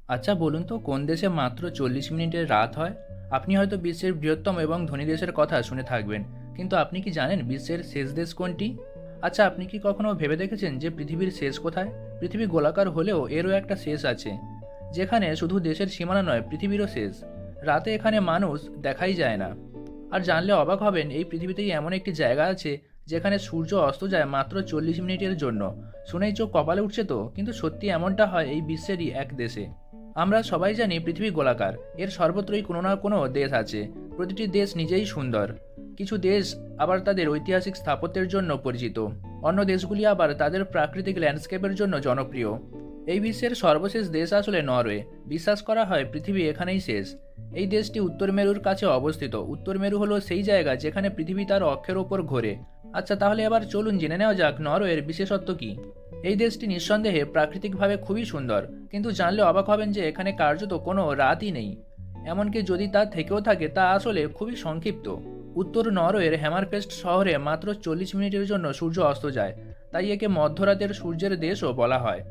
আচ্ছা বলুন তো কোন দেশে মাত্র 40 মিনিটের রাত হয়? আপনি হয়তো বিশ্বের বৃহত্তম এবং ধনী দেশের কথা শুনে থাকবেন, কিন্তু আপনি কি জানেন বিশ্বের শেষ দেশ কোনটি? আচ্ছা আপনি কি কখনো ভেবে দেখেছেন যে পৃথিবীর শেষ কোথায়? পৃথিবী গোলাকার হলেও এরও একটা শেষ আছে, যেখানে শুধু দেশের সীমানা নয়, পৃথিবীরও শেষ। রাতে এখানে মানুষ দেখাই যায় না। আর জানলে অবাক হবেন, এই পৃথিবীতেই এমন একটি জায়গা আছে যেখানে সূর্য অস্ত যায় মাত্র 40 মিনিটের জন্য। শুনেই চোখ কপালে উঠছে তো, কিন্তু সত্যি এমনটা হয় এই বিশ্বেরই এক দেশে। আমরা সবাই জানি পৃথিবী গোলাকার, এর সর্বত্রই কোনো না কোনো দেশ আছে। প্রতিটি দেশ নিজেই সুন্দর। কিছু দেশ আবার তাদের ঐতিহাসিক স্থাপত্যের জন্য পরিচিত, অন্য দেশগুলি আবার তাদের প্রাকৃতিক ল্যান্ডস্কেপের জন্য জনপ্রিয়। এই বিশ্বের সর্বশেষ দেশ আসলে নরওয়ে। বিশ্বাস করা হয় পৃথিবী এখানেই শেষ। এই দেশটি উত্তর মেরুর কাছে অবস্থিত। উত্তর মেরু হলো সেই জায়গা যেখানে পৃথিবী তার অক্ষের ওপর ঘোরে। আচ্ছা তাহলে এবার চলুন জেনে নেওয়া যাক নরওয়ের বিশেষত্ব কী। এই দেশটি নিঃসন্দেহে প্রাকৃতিকভাবে খুবই সুন্দর, কিন্তু জানলে অবাক হবেন যে এখানে কার্যত কোনো রাতই নেই। এমনকি যদি তা থেকেও থাকে তা আসলে খুবই সংক্ষিপ্ত। উত্তর নরওয়ের হ্যামারফেস্ট শহরে মাত্র 40 মিনিটের জন্য সূর্য অস্ত যায়, তাই একে মধ্যরাতের সূর্যের দেশও বলা হয়।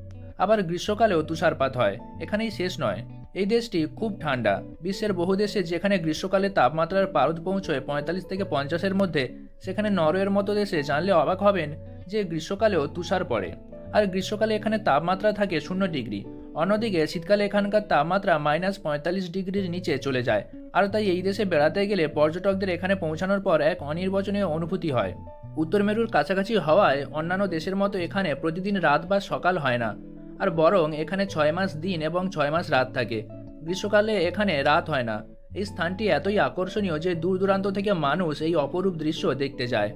আবার গ্রীষ্মকালেও তুষারপাত হয়। এখানেই শেষ নয়, এই দেশটি খুব ঠান্ডা। বিশ্বের বহু দেশে যেখানে গ্রীষ্মকালে তাপমাত্রার পারদ পৌঁছয় 45 থেকে 50-এর মধ্যে, সেখানে নরওয়ের মতো দেশে জানলে অবাক হবেন যে গ্রীষ্মকালেও তুষার পড়ে। আর গ্রীষ্মকালে এখানে তাপমাত্রা থাকে 0 ডিগ্রি। অন্যদিকে শীতকালে এখানকার তাপমাত্রা -45 ডিগ্রির নিচে চলে যায়। আর তাই এই দেশে বেড়াতে গেলে পর্যটকদের এখানে পৌঁছানোর পর এক অনির্বচনীয় অনুভূতি হয়। উত্তর মেরুর কাছাকাছি হওয়ায় অন্যান্য দেশের মতো এখানে প্রতিদিন রাত বা সকাল হয় না, আর বরং এখানে 6 মাস দিন এবং 6 মাস রাত থাকে। গ্রীষ্মকালে এখানে রাত হয় না। এই স্থানটি এতই আকর্ষণীয় যে দূর দূরান্ত থেকে মানুষ এই অপরূপ দৃশ্য দেখতে যায়।